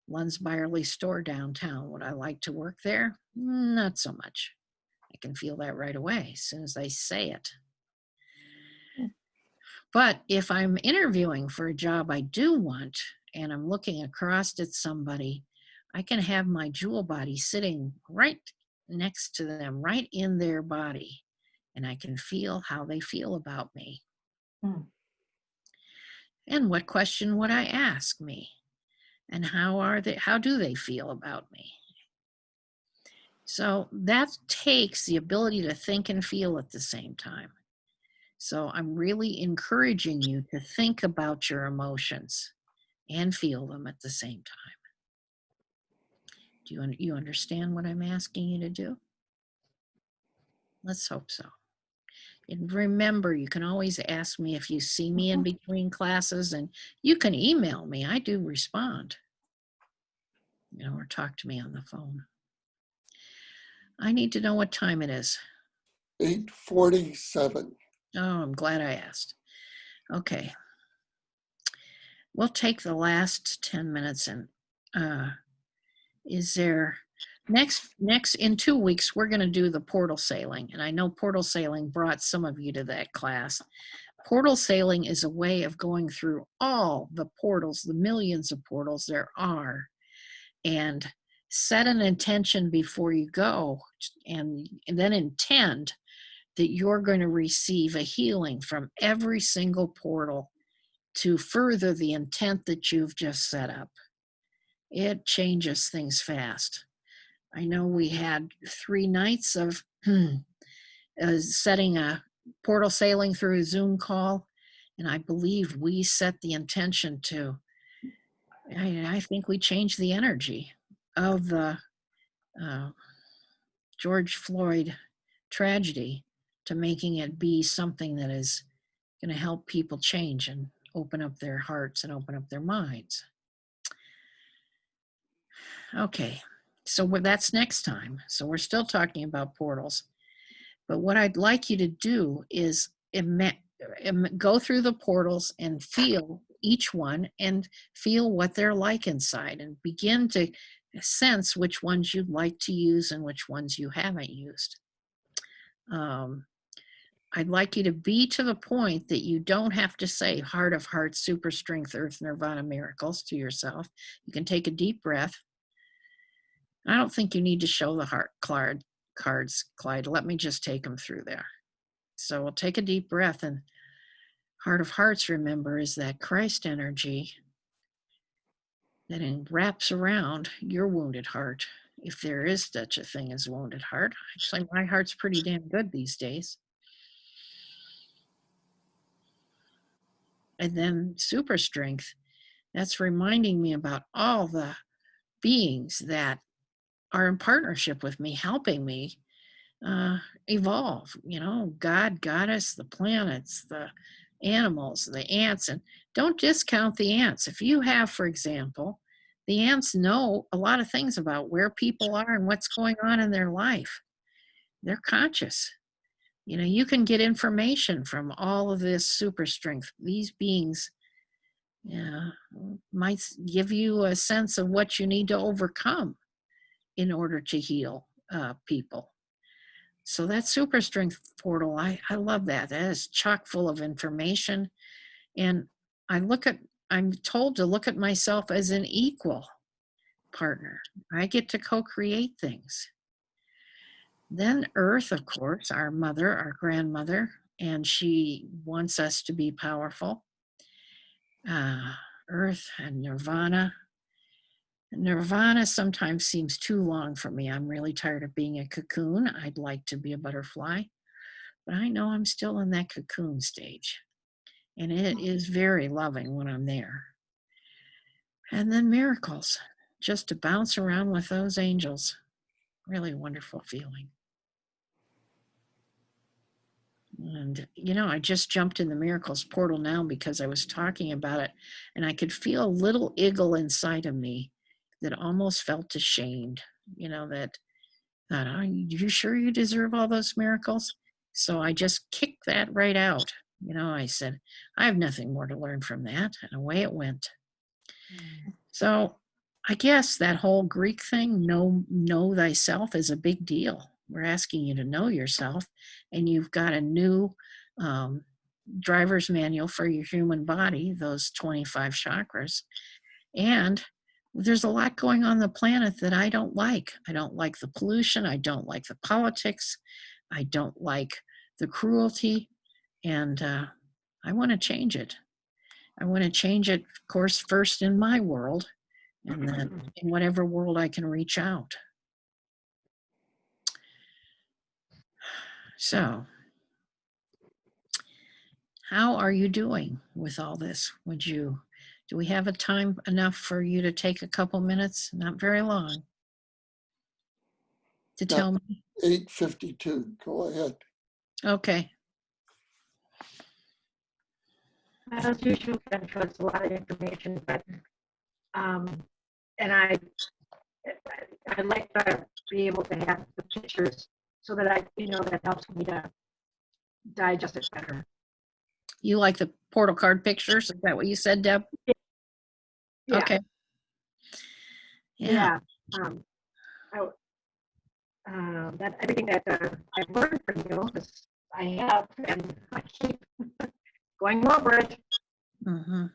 Speaker 1: Lunds Byerly store downtown. Would I like to work there? Not so much. I can feel that right away as soon as I say it. But if I'm interviewing for a job I do want and I'm looking across at somebody, I can have my jewel body sitting right next to them, right in their body, and I can feel how they feel about me.
Speaker 4: Hmm.
Speaker 1: And what question would I ask me? And how do they feel about me? So that takes the ability to think and feel at the same time. So I'm really encouraging you to think about your emotions and feel them at the same time. Do you understand what I'm asking you to do? Let's hope so. And remember, you can always ask me if you see me in between classes, and you can email me. I do respond, or talk to me on the phone. I need to know what time it is.
Speaker 2: 8:47.
Speaker 1: Oh, I'm glad I asked. Okay. We'll take the last 10 minutes and is there next in 2 weeks we're going to do the portal sailing, and I know portal sailing brought some of you to that class. Portal sailing is a way of going through all the portals, the millions of portals there are, and set an intention before you go, and then intend that you're going to receive a healing from every single portal to further the intent that you've just set up. It changes things fast. I know we had 3 nights of setting a portal sailing through a Zoom call, and I believe we set the intention to, I think we changed the energy of the George Floyd tragedy to making it be something that is going to help people change and open up their hearts and open up their minds. Okay, so that's next time. So we're still talking about portals. But what I'd like you to do is go through the portals and feel each one and feel what they're like inside, and begin to sense which ones you'd like to use and which ones you haven't used. I'd like you to be to the point that you don't have to say heart of hearts, super strength, earth, nirvana, miracles to yourself. You can take a deep breath. I don't think you need to show the heart cards, Clyde. Let me just take them through there. So we'll take a deep breath, and heart of hearts, remember, is that Christ energy that wraps around your wounded heart, if there is such a thing as wounded heart. Actually, my heart's pretty damn good these days. And then super strength, that's reminding me about all the beings that are in partnership with me, helping me evolve. God, goddess, the planets, the animals, the ants. And don't discount the ants. If you have, for example, the ants know a lot of things about where people are and what's going on in their life. They're conscious. You can get information from all of this super strength. These beings might give you a sense of what you need to overcome in order to heal people. So that super strength portal, I love that. That is chock full of information. And I'm told to look at myself as an equal partner. I get to co-create things. Then Earth, of course, our mother, our grandmother, and she wants us to be powerful. Earth and Nirvana. Nirvana sometimes seems too long for me. I'm really tired of being a cocoon. I'd like to be a butterfly, but I know I'm still in that cocoon stage. And it is very loving when I'm there. And then miracles, just to bounce around with those angels. Really wonderful feeling. And, I just jumped in the miracles portal now because I was talking about it, and I could feel a little eagle inside of me that almost felt ashamed, that thought, are you sure you deserve all those miracles? So I just kicked that right out. I said, I have nothing more to learn from that. And away it went. So I guess that whole Greek thing, know thyself, is a big deal. We're asking you to know yourself, and you've got a new um, driver's manual for your human body, those 25 chakras. And there's a lot going on the planet that I don't like. I don't like the pollution. I don't like the politics. I don't like the cruelty. And I want to change it. I want to change it, of course, first in my world, and then in whatever world I can reach out. So, how are you doing with all this? Do we have a time enough for you to take a couple minutes? Not very long. To
Speaker 2: Yeah.
Speaker 1: tell me?
Speaker 2: 8:52. Go ahead.
Speaker 1: Okay.
Speaker 5: As usual, Jennifer, it's a lot of information, but, and I like to be able to have the pictures so that that helps me to digest it better.
Speaker 1: You like the portal card pictures? Is that what you said, Deb?
Speaker 5: Yeah,
Speaker 1: Okay. Yeah.
Speaker 5: yeah. That everything that I've learned from you, is I have, and I keep going over it.
Speaker 1: Mhm.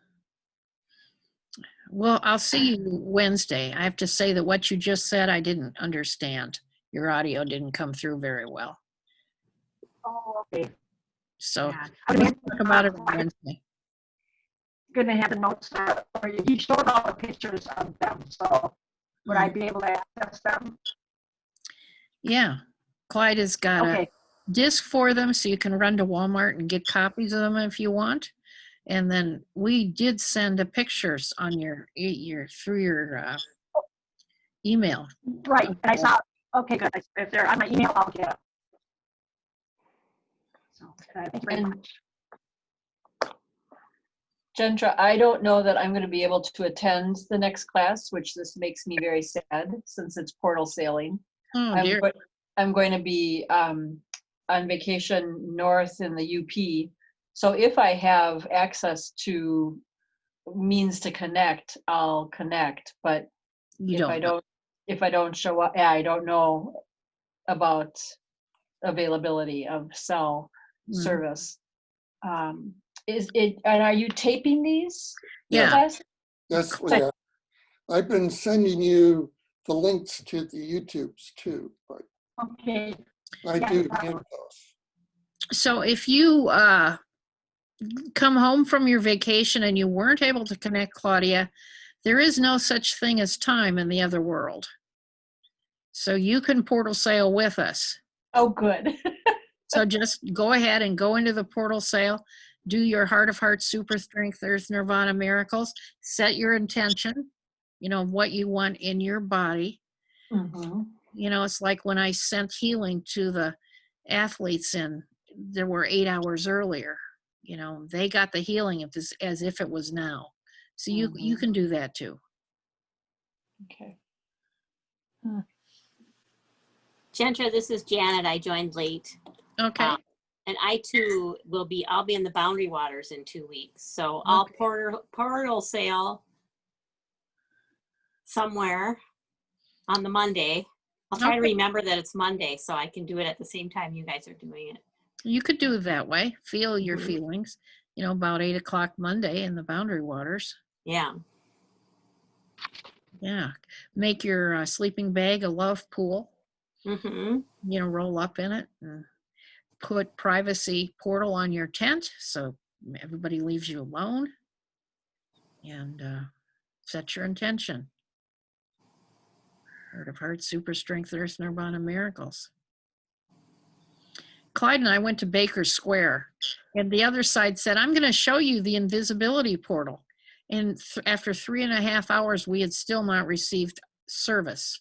Speaker 1: Well, I'll see you Wednesday. I have to say that what you just said, I didn't understand. Your audio didn't come through very well.
Speaker 5: Oh, okay.
Speaker 1: So
Speaker 5: Yeah.
Speaker 1: we'll talk about it on Wednesday.
Speaker 5: Going to have the notes, or you showed all the pictures of them, so would I be able to access them?
Speaker 1: Yeah. Clyde has got
Speaker 5: Okay,
Speaker 1: a disc for them, so you can run to Walmart and get copies of them if you want. And then we did send the pictures on your through your email.
Speaker 5: right, and I saw, okay, good, if they're on my email, I'll get them. So, thank you very
Speaker 4: And-
Speaker 5: much.
Speaker 4: Jaentra, I don't know that I'm going to be able to attend the next class, which this makes me very sad since it's portal sailing.
Speaker 1: Oh dear.
Speaker 4: I'm going to be on vacation north in the UP. So if I have access to means to connect, I'll connect. But
Speaker 1: You
Speaker 4: if
Speaker 1: don't.
Speaker 4: I
Speaker 1: know.
Speaker 4: don't, if I don't show up, yeah, I don't know about availability of cell
Speaker 1: Mhm.
Speaker 4: service. Is it? And are you taping these
Speaker 1: Yeah.
Speaker 4: classes?
Speaker 2: Yes, we are. I've been sending you the links to the YouTubes too, but
Speaker 5: Okay,
Speaker 2: I
Speaker 5: Yeah,
Speaker 2: do
Speaker 5: that
Speaker 2: need
Speaker 5: works.
Speaker 2: those.
Speaker 1: So if you come home from your vacation and you weren't able to connect, Claudia, there is no such thing as time in the other world. So you can portal sail with us.
Speaker 4: Oh, good.
Speaker 1: So just go ahead and go into the portal sail, do your Heart of Hearts, Super Strength, Earth, Nirvana, Miracles, set your intention, what you want in your body.
Speaker 4: Mhm.
Speaker 1: It's like when I sent healing to the athletes there were 8 hours earlier, they got the healing as if it was now. So you
Speaker 4: Mhm.
Speaker 1: can do that too.
Speaker 4: Okay.
Speaker 6: Jaentra, this is Janet. I joined late.
Speaker 1: Okay.
Speaker 6: And I too I'll be in the Boundary Waters in 2 weeks. So I'll portal sail somewhere on the Monday. I'll try to
Speaker 1: Okay.
Speaker 6: remember that it's Monday so I can do it at the same time you guys are doing it.
Speaker 1: You could do it that way. Feel your
Speaker 6: Mhm.
Speaker 1: feelings, about 8 o'clock Monday in the Boundary Waters.
Speaker 6: Yeah.
Speaker 1: Yeah. Make your sleeping bag a love pool,
Speaker 6: Mm-hmm.
Speaker 1: roll up in it and put privacy portal on your tent so everybody leaves you alone, and set your intention. Heart of Hearts, Super Strength, Earth, Nirvana, Miracles. Clyde and I went to Baker Square, and the other side said, I'm going to show you the invisibility portal. And after 3.5 hours, we had still not received service.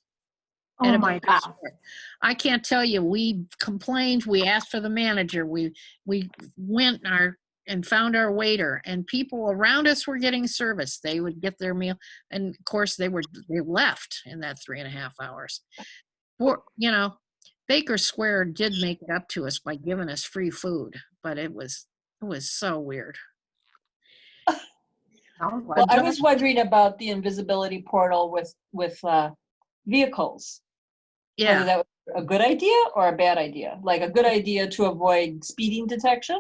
Speaker 5: oh my
Speaker 1: Baker
Speaker 5: God,
Speaker 1: Square. I can't tell you, we complained, we asked for the manager, we went and found our waiter, and people around us were getting service. They would get their meal, and of course they left in that 3.5 hours. Baker Square did make it up to us by giving us free food, but it was so weird.
Speaker 5: Sounds
Speaker 4: Well,
Speaker 5: like
Speaker 4: I was wondering about the invisibility portal with vehicles. Whether
Speaker 1: Yeah,
Speaker 4: that was a good idea or a bad idea. Like a good idea to avoid speeding detection,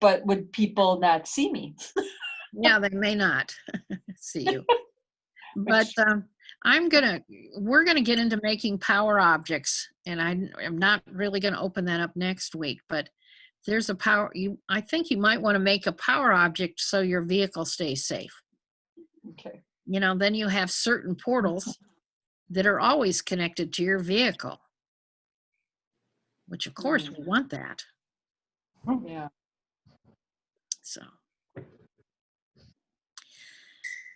Speaker 4: but would people not see me?
Speaker 1: yeah, they may not see you. But
Speaker 4: Which,
Speaker 1: we're gonna get into making power objects, and I'm not really gonna open that up next week, but there's a I think you might want to make a power object so your vehicle stays safe.
Speaker 4: okay.
Speaker 1: Then you have certain portals that are always connected to your vehicle, which of course we want that.
Speaker 4: Yeah.
Speaker 1: So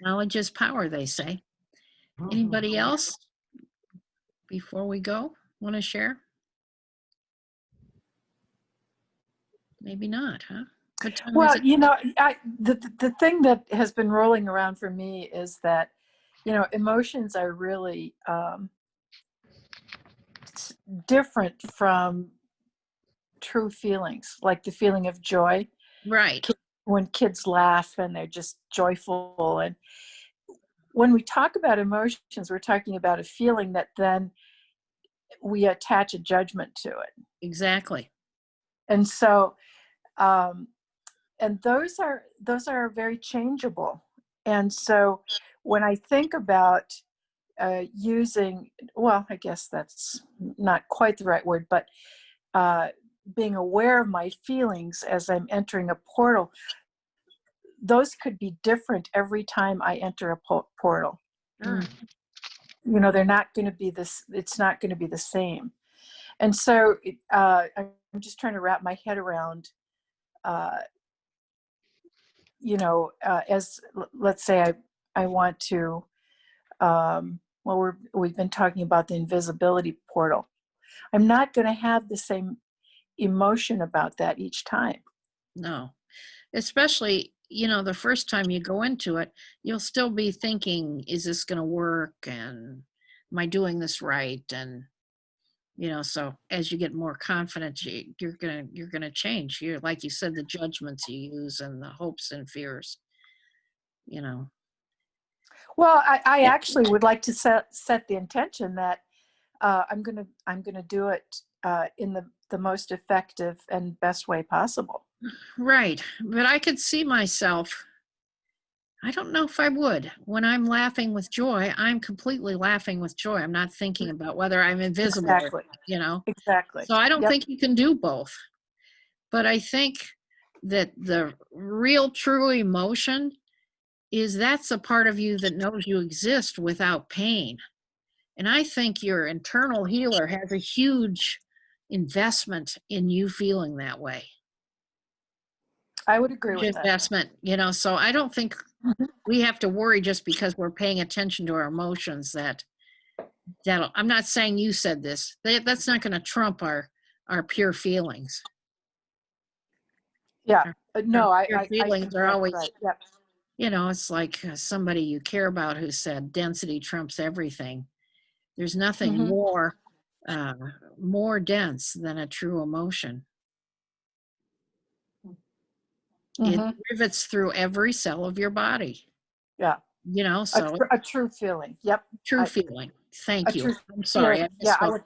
Speaker 1: knowledge is power, they say. Anybody else before we go want to share? Maybe not, huh? What time is
Speaker 3: Well,
Speaker 1: it?
Speaker 3: the thing that has been rolling around for me is that, emotions are really different from true feelings, like the feeling of joy.
Speaker 1: Right.
Speaker 3: When kids laugh and they're just joyful. And when we talk about emotions, we're talking about a feeling that then we attach a judgment to it.
Speaker 1: Exactly.
Speaker 3: And so, and those are very changeable. And so when I think about using, well, I guess that's not quite the right word, but being aware of my feelings as I'm entering a portal, those could be different every time I enter a portal.
Speaker 1: Mm.
Speaker 3: They're not going to be this, it's not going to be the same. And so I'm just trying to wrap my head around, as let's say I want to, we've been talking about the invisibility portal. I'm not going to have the same emotion about that each time.
Speaker 1: No. Especially, the first time you go into it, you'll still be thinking, is this going to work? And am I doing this right? And, so as you get more confident, you're going to change. You're, like you said, the judgments you use and the hopes and fears, you know.
Speaker 3: Well, I actually would like to set the intention that I'm gonna do it in the most effective and best way possible.
Speaker 1: Right. But I could see myself, I don't know if I would. When I'm laughing with joy, I'm completely laughing with joy. I'm not thinking about whether I'm invisible,
Speaker 3: Exactly.
Speaker 1: you know.
Speaker 3: Exactly.
Speaker 1: So I don't
Speaker 3: Yep.
Speaker 1: think you can do both. But I think that the real true emotion is that's a part of you that knows you exist without pain. And I think your internal healer has a huge investment in you feeling that way.
Speaker 3: I would agree
Speaker 1: Huge
Speaker 3: with that.
Speaker 1: investment, so I don't think we have to worry just because we're paying attention to our emotions that'll, I'm not saying you said this, that's not going to trump our pure feelings.
Speaker 3: Yeah.
Speaker 1: Our
Speaker 3: No,
Speaker 1: pure
Speaker 3: I
Speaker 1: feelings
Speaker 3: think
Speaker 1: are
Speaker 3: that's
Speaker 1: always,
Speaker 3: right. Yep.
Speaker 1: it's like somebody you care about who said density trumps everything. There's nothing
Speaker 3: Mhm.
Speaker 1: more dense than a true emotion. It
Speaker 3: Mhm.
Speaker 1: rivets through every cell of your body,
Speaker 3: Yeah.
Speaker 1: so
Speaker 3: A true feeling. Yep.
Speaker 1: true
Speaker 3: I-
Speaker 1: feeling. Thank
Speaker 3: A
Speaker 1: you.
Speaker 3: true
Speaker 1: I'm sorry.
Speaker 3: feeling.
Speaker 1: I
Speaker 3: Yeah, I
Speaker 1: misspoke.
Speaker 3: would.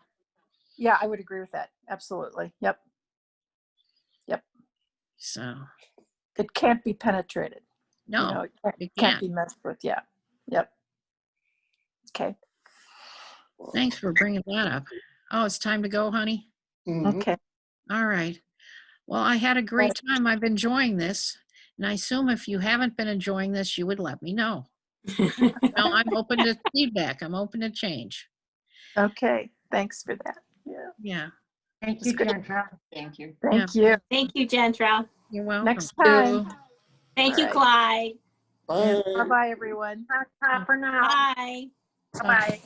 Speaker 3: Yeah, I would agree with that. Absolutely. Yep. Yep.
Speaker 1: So,
Speaker 3: It can't be penetrated.
Speaker 1: no,
Speaker 3: It
Speaker 1: it
Speaker 3: can't
Speaker 1: can't.
Speaker 3: be messed with. Yeah. Yep. Okay.
Speaker 1: Thanks for bringing that up. Oh, it's time to go, honey?
Speaker 2: Mhm.
Speaker 3: Okay.
Speaker 1: All right. Well, I had a great time. I've been enjoying this. And I assume if you haven't been enjoying this, you would let me know. No, I'm open to feedback. I'm open to change.
Speaker 3: Okay. Thanks for that. Yeah.
Speaker 1: Yeah.
Speaker 5: Thank you,
Speaker 3: It's great.
Speaker 5: Jaentra.
Speaker 4: Thank you.
Speaker 1: Yeah.
Speaker 3: Thank you.
Speaker 6: Thank you, Jentra.
Speaker 1: You're welcome.
Speaker 3: Next time.
Speaker 6: Thank
Speaker 3: All
Speaker 6: you,
Speaker 3: right.
Speaker 6: Clyde.
Speaker 2: Bye.
Speaker 3: Bye-bye, everyone.
Speaker 5: That's all for now.
Speaker 6: Bye.
Speaker 5: Bye-bye.